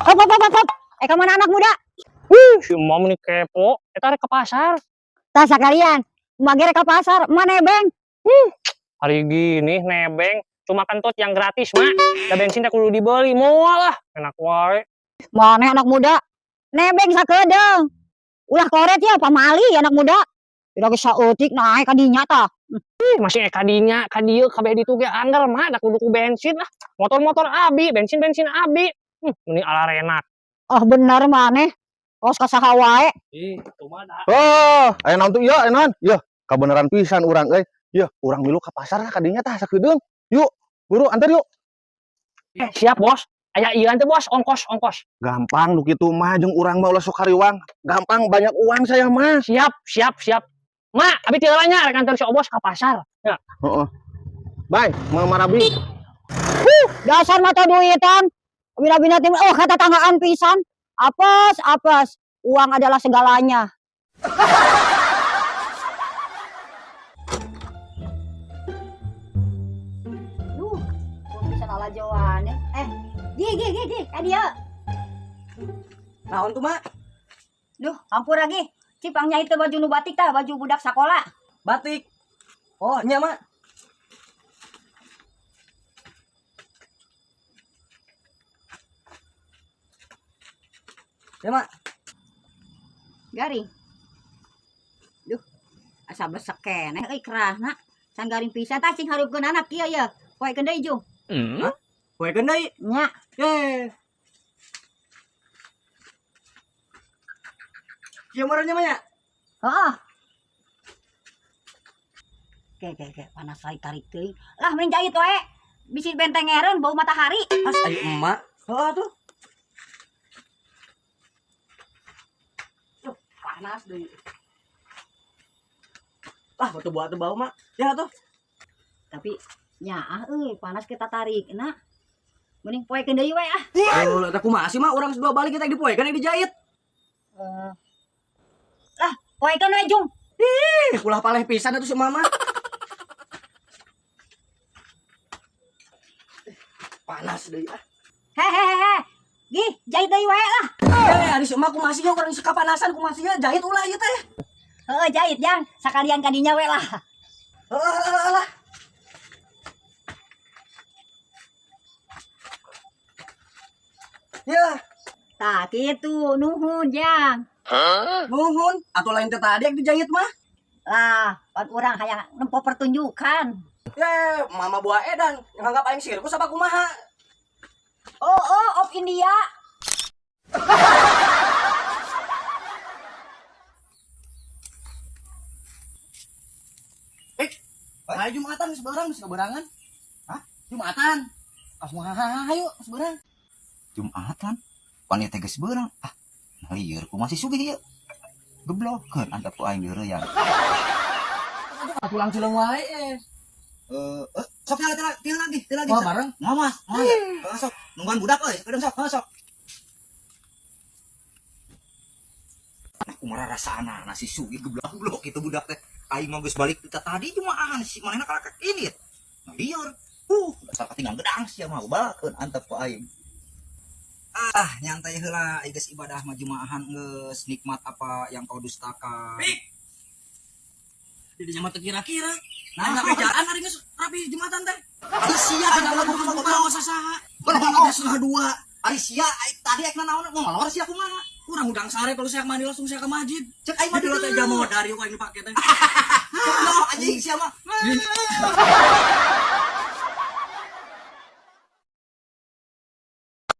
Hop. Ka mana anak muda? Si Mam nih kepo, eta rek ke pasar. Tah sakalian, magere ka pasar, mana nebeng? Hari gini nebeng, cuma kentut yang gratis, Mak. Da bensin teh kudu dibeli, moal lah. Enak wae. Mana anak muda? Nebeng sakedeung. Ulah koret ya pamali anak muda. Tidak bisa eutik naik ka dinya tah. Masih kadinya, kadieu kabeh ditu ge andal, Mak. Da kudu ku bensin lah. Motor-motor abi, bensin abi. Mending ala renak. Oh bener maneh. Kos kasaha wae. Itu mah da. Oh, aya naon tuh ieu, enan. Ieu, kabeneran pisan urang euy. Ieu, urang milu ka pasar kadinya tah sakedeung. Yuk, buru antar yuk. Siap, Bos. Aya ieu teh, Bos, ongkos. Gampang nu kitu mah jeung urang mah ulah sok kariwang. Gampang banyak uang saya mah. Siap. Mak, abi teu nya rek antar si Obos ka pasar. Ya. Heeh. Bye, Mama Rabi. Dasar mata duitan. Bina-bina tim kata tanggaan pisan. Apes. Uang adalah segalanya. Duh, bisa ala jawabannya. Gi, dia. Naon tuh, Mak? Duh, ampun lagi. Cipangnya itu baju nu batik tah, baju budak sekolah. Batik. Oh, nya, Mak. Ya, Mak. Garing. Duh, asa besek keneh euy kerahna. Can garing pisan tah cing harupkeun anak kieu ya. Poekeun deui Jung. Hah? Poekeun deui. Nya. Kieu marahnya, Mak, nya? Heeh. Oke, panas lagi tarik teuing. Lah mending jahit wae. Bisi bentengereun bau matahari. Pas ayo emak. Oh, tuh. Tuh, panas deui. Lah, batu bau, Mak. Ya tuh. Tapi nyaah euy panas kita tarik na. Mending poekeun deui we ah. Oh, eta kumaha sih, Mak? Urang sedua balik kita dipoekeun yang dijahit. Lah, poekeun we Jung. Ulah paleh pisan atuh si Mama. Panas deui ah. Hehehe. Gi, jahit deui wae lah. Ari si Emak kumaha sih urang kapanasan kumaha sih jahit ulah ieu teh. Heeh, jahit Jang. Sakalian kadinya we lah. Alah. Ya, Tah kitu nuhun Jang. nuhun. Atau lain teh tadi yang dijahit mah. Lah, pan urang hayang nempo pertunjukan. Mama buah edan yang anggap aing sirkus apa kumaha? Oh, of India. Ayo Jumatan seberangan. Hah? Jumatan. Ayo seberang. Jumatan panitia geus beurang lieur ku masih sugih ieu geblokeun antep ku aing lieur yang Pulang cileung wae. sok til lagi Wah, bareng. Mas sok nungguan budak euy sakedeung sok nah kumaha rasana nasi sugih geblok itu budak teh aing mah geus balik kita tadi jumaan si manehna kalakak ini lieur dasar katingal gedang sia mah balakeun antep ku aing nyantai heula geus ibadah mah jumaahan geus nikmat apa yang kau dustakan. Jadi mah kira-kira. Nah, kerjaan hari geus rapi Jumatan teh. Ari sia Ada lagu bawa sasaha. Bener setengah dua. Ari sia tadi ayeuna naon ngolor sia kumaha? Kurang udang sare kalau saya mandi langsung saya ke masjid. Cek aing mah Jadi lo teh jamu dari kok ini pakai teh. anjing sia mah.